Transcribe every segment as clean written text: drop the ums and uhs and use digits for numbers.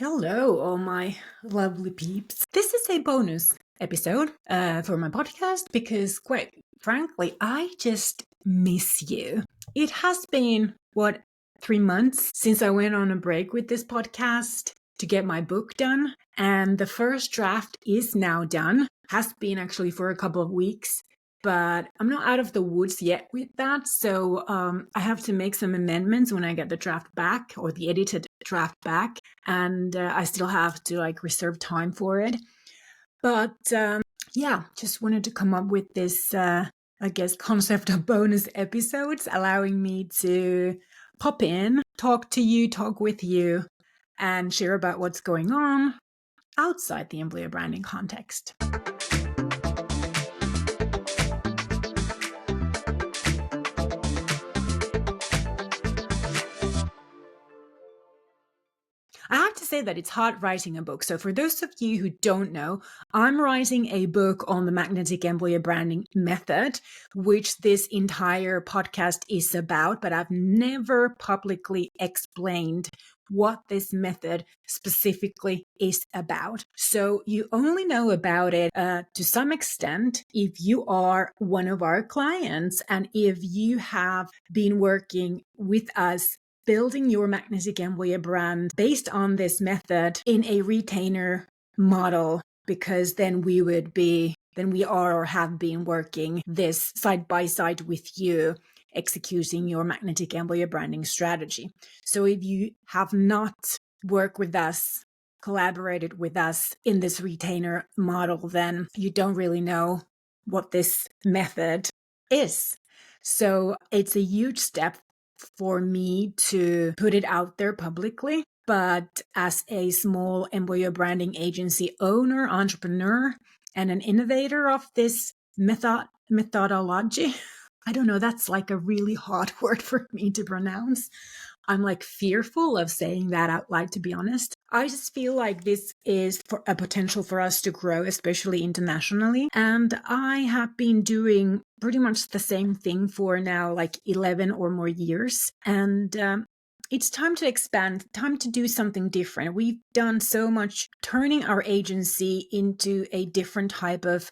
Hello, all my lovely peeps. This is a bonus episode for my podcast because, quite frankly, I just miss you. It has been, 3 months since I went on a break with this podcast to get my book done, and the first draft is now done. Has been actually for a couple of weeks. But I'm not out of the woods yet with that. So I have to make some amendments when I get the draft back or the edited draft back. And I still have to reserve time for it. But yeah, just wanted to come up with this, concept of bonus episodes, allowing me to pop in, talk to you, talk with you, and share about what's going on outside the employer branding context. I have to say that it's hard writing a book. So for those of you who don't know, I'm writing a book on the magnetic employer branding method, which this entire podcast is about, but I've never publicly explained what this method specifically is about. So you only know about it to some extent if you are one of our clients and if you have been working with us building your magnetic employer brand based on this method in a retainer model, because then we are or have been working this side by side with you, executing your magnetic employer branding strategy. So if you have not worked with us, collaborated with us in this retainer model, then you don't really know what this method is. So it's a huge step for me to put it out there publicly. But as a small employer branding agency owner, entrepreneur, and an innovator of this methodology, I don't know, that's like a really hard word for me to pronounce. I'm fearful of saying that out loud, to be honest. I just feel like this is for a potential for us to grow, especially internationally. And I have been doing pretty much the same thing for now 11 or more years. And it's time to expand, time to do something different. We've done so much turning our agency into a different type of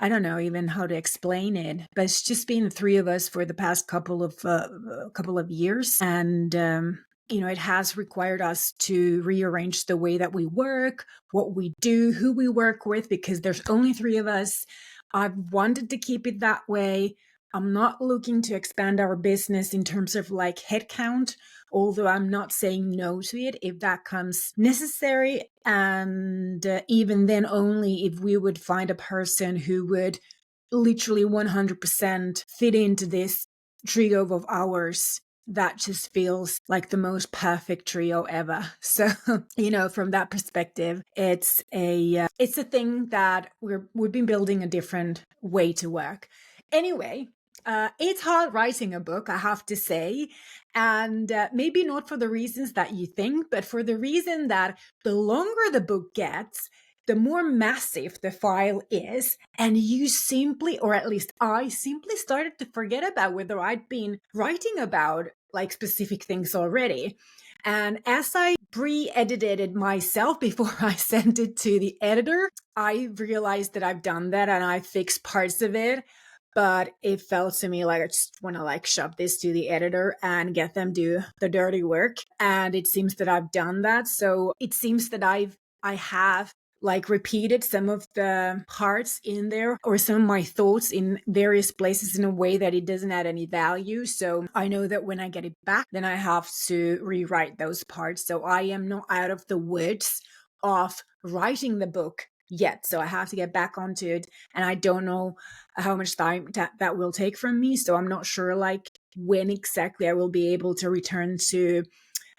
I don't know even how to explain it, but it's just been the three of us for the past couple of years, and it has required us to rearrange the way that we work, what we do, who we work with, because there's only three of us. I've wanted to keep it that way. I'm not looking to expand our business in terms of headcount, although I'm not saying no to it if that comes necessary. And even then, only if we would find a person who would literally 100% fit into this trio of ours that just feels like the most perfect trio ever. So, from that perspective, it's a thing that we've been building a different way to work. Anyway, it's hard writing a book, I have to say, and maybe not for the reasons that you think, but for the reason that the longer the book gets, the more massive the file is, and you simply, or at least I simply started to forget about whether I'd been writing about specific things already. And as I pre-edited it myself before I sent it to the editor, I realized that I've done that and I fixed parts of it. But it felt to me like I just want to shove this to the editor and get them do the dirty work. And it seems that I've done that. So it seems that I have repeated some of the parts in there or some of my thoughts in various places in a way that it doesn't add any value. So I know that when I get it back, then I have to rewrite those parts. So I am not out of the woods of writing the book yet. So I have to get back onto it. And I don't know how much time that will take from me. So I'm not sure when exactly I will be able to return to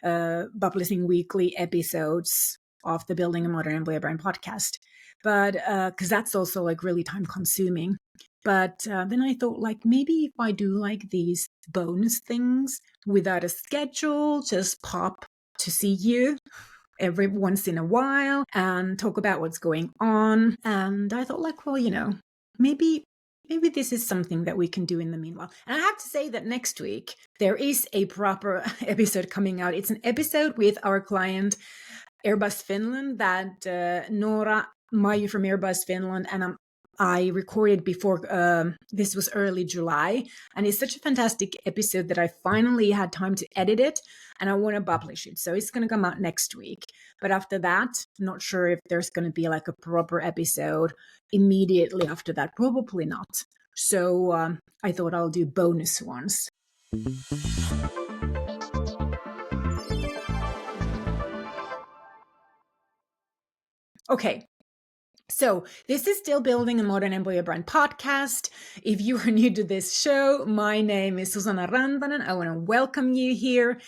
publishing weekly episodes of the Building a Modern Employer Brand podcast. But because that's also really time consuming. But then I thought maybe if I do these bonus things without a schedule, just pop to see you every once in a while and talk about what's going on. And I thought maybe this is something that we can do in the meanwhile. And I have to say that next week there is a proper episode coming out. It's an episode with our client Airbus Finland that Nora Maju from Airbus Finland and I recorded before. This was early July, and it's such a fantastic episode that I finally had time to edit it, and I want to publish it. So it's going to come out next week. But after that, not sure if there's going to be like a proper episode immediately after that. Probably not. So I thought I'll do bonus ones. Okay. So this is still Building a Modern Employer Brand podcast. If you are new to this show, my name is Susanna Rantanen. I want to welcome you here.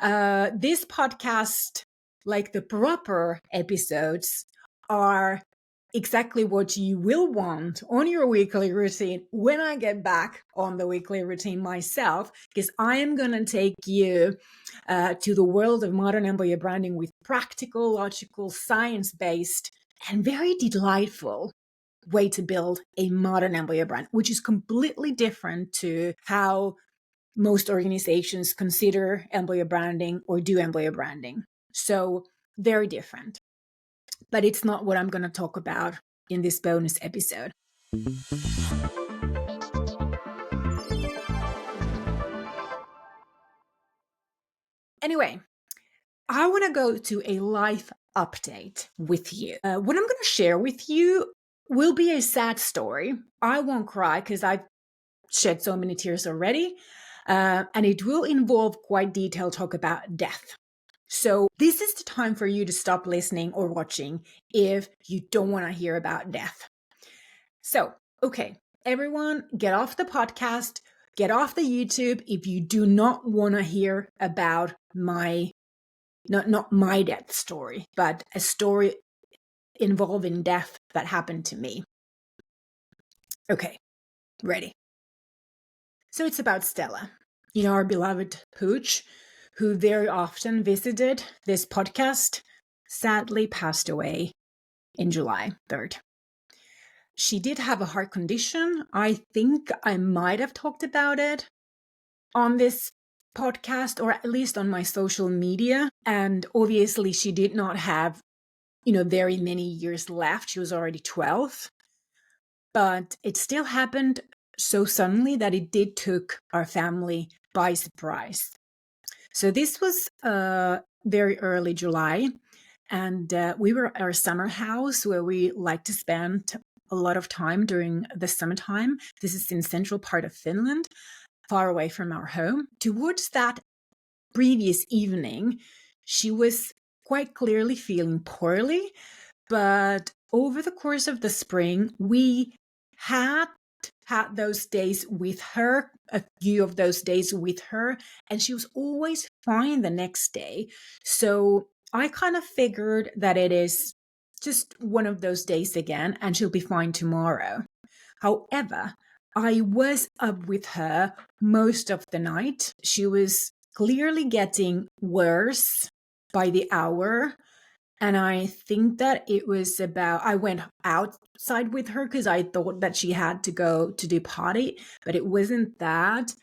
This podcast, like the proper episodes, are exactly what you will want on your weekly routine when I get back on the weekly routine myself, because I am going to take you to the world of modern employer branding with practical, logical, science-based, and very delightful way to build a modern employer brand, which is completely different to how most organizations consider employer branding or do employer branding. So very different. But it's not what I'm going to talk about in this bonus episode. Anyway, I want to go to a life update with you. What I'm going to share with you will be a sad story. I won't cry because I've shed so many tears already. And it will involve quite detailed talk about death. So this is the time for you to stop listening or watching if you don't want to hear about death. So, okay, everyone, get off the podcast, get off the YouTube if you do not want to hear about not my death story, but a story involving death that happened to me. Okay, ready. So it's about Stella, our beloved pooch, who very often visited this podcast, sadly passed away in July 3rd. She did have a heart condition. I think I might have talked about it on this podcast, or at least on my social media. And obviously she did not have, very many years left. She was already 12. But it still happened so suddenly that it did took our family by surprise. So this was very early July, and we were at our summer house where we like to spend a lot of time during the summertime. This is in central part of Finland, far away from our home. Towards that previous evening, she was quite clearly feeling poorly, but over the course of the spring, we had those days with her, a few of those days with her, and she was always fine the next day. So I kind of figured that it is just one of those days again, and she'll be fine tomorrow. However, I was up with her most of the night. She was clearly getting worse by the hour. And I think that it was I went outside with her because I thought that she had to go to do potty, but it wasn't that.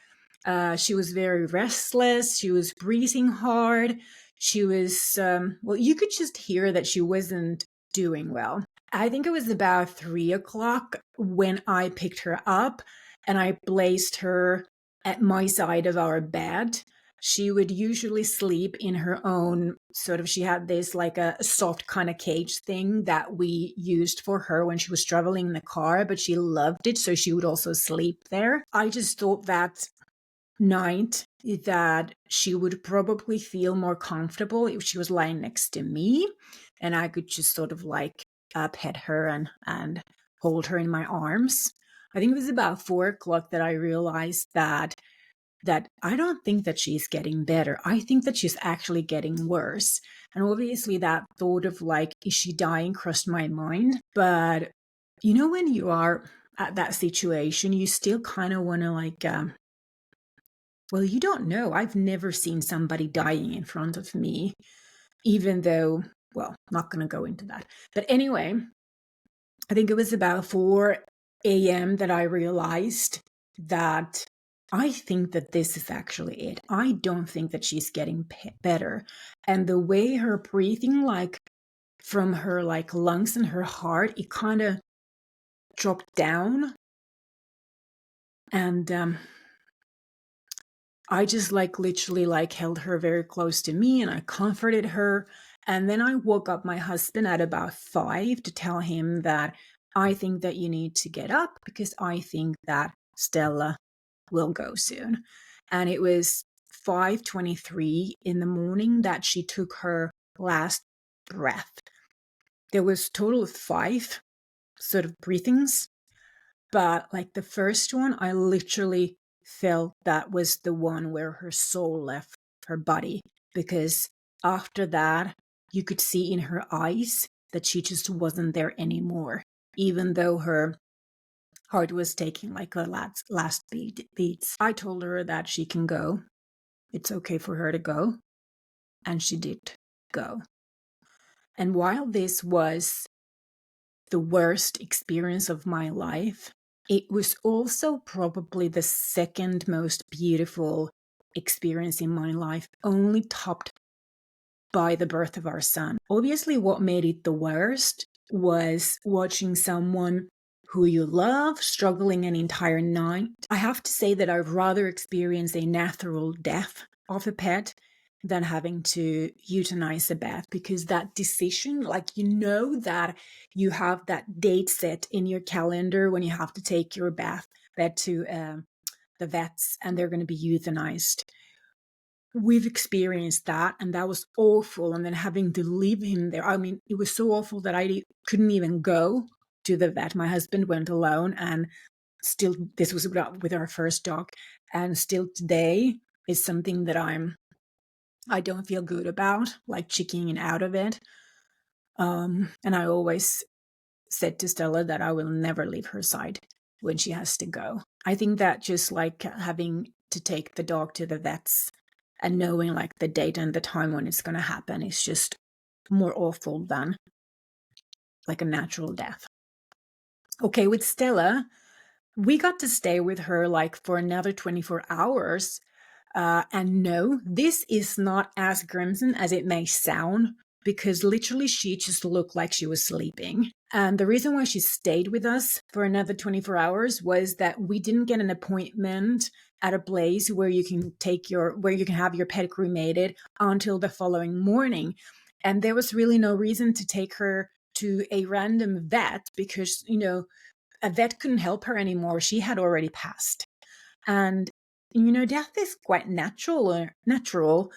She was very restless. She was breathing hard. She was, you could just hear that she wasn't doing well. I think it was about 3:00 when I picked her up and I placed her at my side of our bed. She would usually sleep in her own she had this like a soft kind of cage thing that we used for her when she was traveling in the car, but she loved it. So she would also sleep there. I just thought that night that she would probably feel more comfortable if she was lying next to me and I could just pet her and hold her in my arms. I think it was about 4:00 that I realized that I don't think that she's getting better. I think that she's actually getting worse. And obviously that thought of is she dying crossed my mind. But when you are at that situation, you still kind of want to you don't know. I've never seen somebody dying in front of me, even though, not going to go into that. But anyway, I think it was about 4 a.m. that I realized that I think that this is actually it. I don't think that she's getting better. And the way her breathing, like from her like lungs and her heart, it kind of dropped down. And I just like literally like held her very close to me and I comforted her. And then I woke up my husband at about 5 to tell him that I think that you need to get up because I think that Stella will go soon. And it was 5:23 in the morning that she took her last breath. There was total of 5 sort of breathings, but like the first one, I literally felt that was the one where her soul left her body, because after that, you could see in her eyes that she just wasn't there anymore, even though her heart was taking like the last beats. I told her that she can go. It's okay for her to go. And she did go. And while this was the worst experience of my life, it was also probably the second most beautiful experience in my life, only topped by the birth of our son. Obviously, what made it the worst was watching someone who you love struggling an entire night. I have to say that I'd rather experience a natural death of a pet than having to euthanize a pet, because that decision, like, you know that you have that date set in your calendar when you have to take your pet to the vets and they're going to be euthanized. We've experienced that, and that was awful. And then having to leave him there, I mean, it was so awful that I couldn't even go to the vet. My husband went alone, and still, this was with our first dog, and still today is something that I don't feel good about, like chickening out of it. And I always said to Stella that I will never leave her side when she has to go. I think that just like having to take the dog to the vets and knowing like the date and the time when it's going to happen is just more awful than like a natural death. Okay, with Stella, we got to stay with her like for another 24 hours. And no, this is not as grimson as it may sound, because literally she just looked like she was sleeping. And the reason why she stayed with us for another 24 hours was that we didn't get an appointment at a place where you can have your pet cremated until the following morning. And there was really no reason to take her to a random vet because, a vet couldn't help her anymore. She had already passed. And death is quite natural.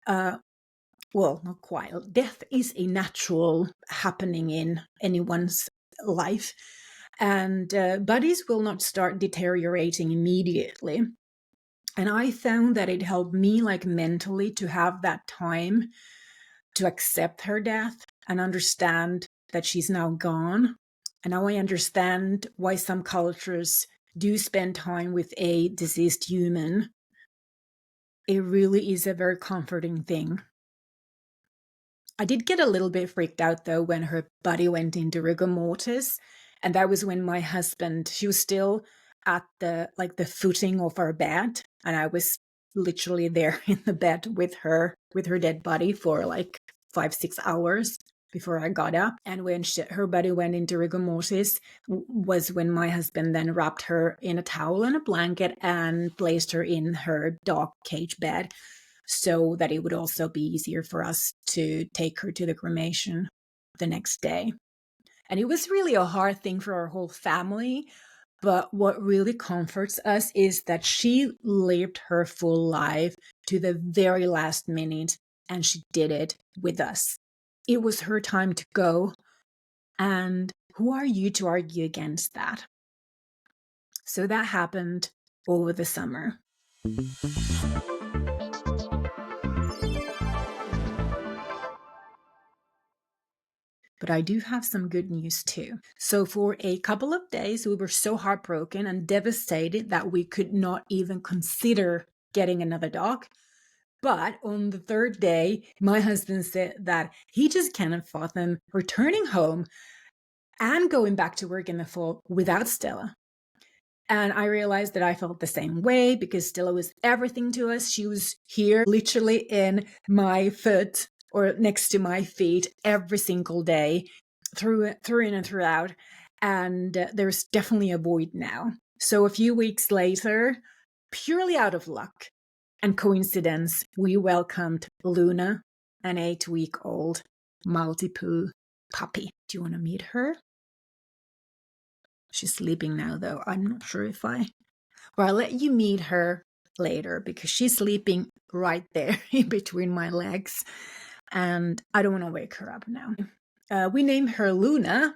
Well, not quite. Death is a natural happening in anyone's life. And bodies will not start deteriorating immediately. And I found that it helped me like mentally to have that time to accept her death and understand that she's now gone. And now I understand why some cultures do spend time with a deceased human. It really is a very comforting thing. I did get a little bit freaked out though when her body went into rigor mortis, and that was when my husband, she was still at the footing of our bed, and I was literally there in the bed with her dead body for like 5-6 hours before I got up. And when her body went into rigor mortis was when my husband then wrapped her in a towel and a blanket and placed her in her dog cage bed so that it would also be easier for us to take her to the cremation the next day. And it was really a hard thing for our whole family. But what really comforts us is that she lived her full life to the very last minute, and she did it with us. It was her time to go, and who are you to argue against that? So that happened over the summer. But I do have some good news too. So for a couple of days, we were so heartbroken and devastated that we could not even consider getting another dog. But on the third day, my husband said that he just cannot fathom returning home and going back to work in the fall without Stella. And I realized that I felt the same way because Stella was everything to us. She was here literally in my foot or next to my feet every single day, through in and throughout. And there's definitely a void now. So a few weeks later, purely out of luck and coincidence, we welcomed Luna, an 8-week-old Maltipoo puppy. Do you want to meet her? She's sleeping now, though. I'm not sure if Well, I'll let you meet her later because she's sleeping right there in between my legs. And I don't want to wake her up now. We named her Luna.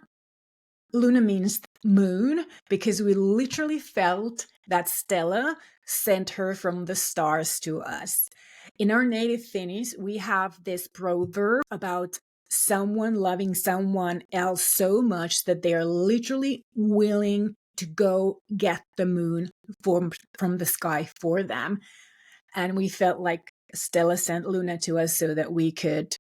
Luna means moon because we literally felt that Stella sent her from the stars to us. In our native Finnish, we have this proverb about someone loving someone else so much that they are literally willing to go get the moon from the sky for them. And we felt like Stella sent Luna to us so that we could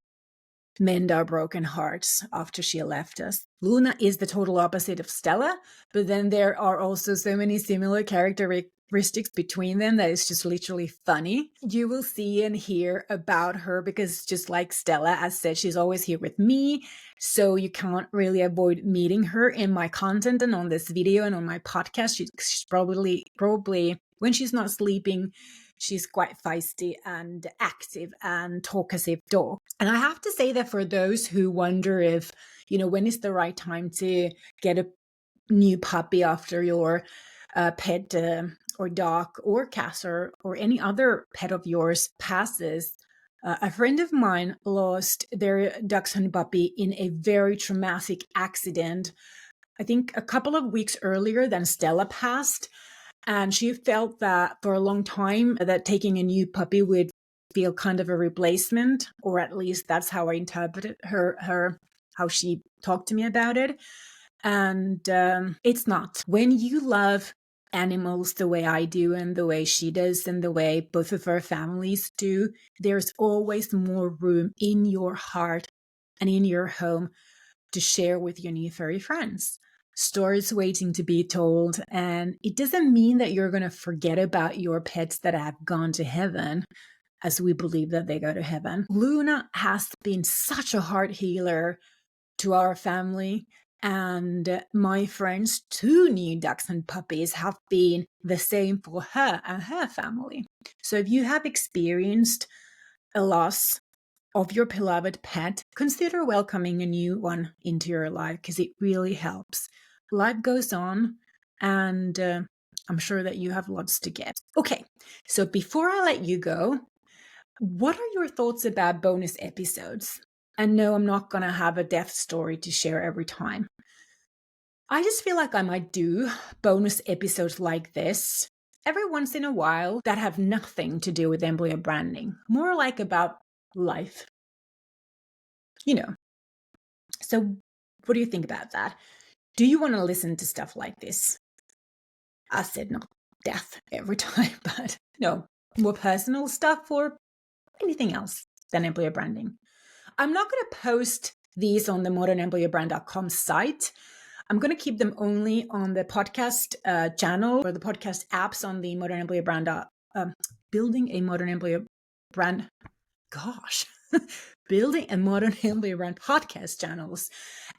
mend our broken hearts after she left us. Luna is the total opposite of Stella, but then there are also so many similar characteristics between them that it's just literally funny. You will see and hear about her because just like Stella, as said, she's always here with me, so you can't really avoid meeting her in my content and on this video and on my podcast. She's probably when she's not sleeping, she's quite feisty and active and talkative dog. And I have to say that for those who wonder if, when is the right time to get a new puppy after your pet or dog or cat or any other pet of yours passes, a friend of mine lost their dachshund puppy in a very traumatic accident, I think a couple of weeks earlier than Stella passed. And she felt that for a long time that taking a new puppy would feel kind of a replacement, or at least that's how I interpreted how she talked to me about it. And it's not. When you love animals the way I do and the way she does and the way both of our families do, there's always more room in your heart and in your home to share with your new furry friends. Stories waiting to be told. And it doesn't mean that you're going to forget about your pets that have gone to heaven, as we believe that they go to heaven. Luna has been such a heart healer to our family. And my friend's 2 new dachshund puppies have been the same for her and her family. So if you have experienced a loss of your beloved pet, consider welcoming a new one into your life because it really helps. Life goes on, and I'm sure that you have lots to get. Okay, so before I let you go, what are your thoughts about bonus episodes? And no, I'm not going to have a death story to share every time. I just feel like I might do bonus episodes like this every once in a while that have nothing to do with employer branding, more like about life. So what do you think about that? Do you want to listen to stuff like this? I said not death every time, but no, more personal stuff or anything else than employer branding. I'm not going to post these on the modernemployerbrand.com site. I'm going to keep them only on the podcast channel or the podcast apps on the Modern Employer Brand. Building a Modern Employer Brand. Gosh. Building a Modern Employer Brand podcast channels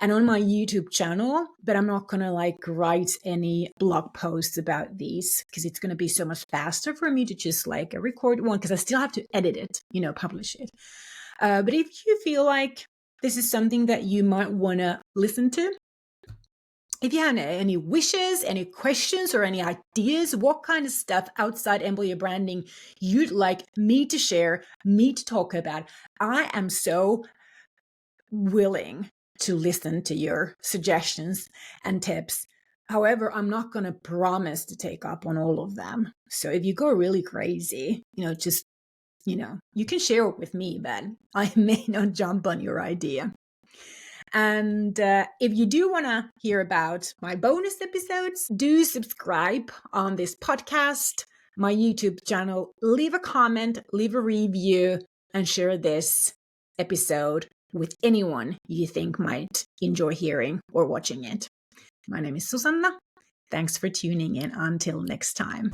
and on my YouTube channel, but I'm not going to write any blog posts about these because it's going to be so much faster for me to just record one because I still have to edit it, publish it. But if you feel like this is something that you might want to listen to, if you have any wishes, any questions, or any ideas, what kind of stuff outside employer branding you'd like me to share, me to talk about, I am so willing to listen to your suggestions and tips. However, I'm not going to promise to take up on all of them. So if you go really crazy, you can share it with me, but I may not jump on your idea. And if you do want to hear about my bonus episodes, do subscribe on this podcast, my YouTube channel, leave a comment, leave a review, and share this episode with anyone you think might enjoy hearing or watching it. My name is Susanna, Thanks for tuning in. Until next time.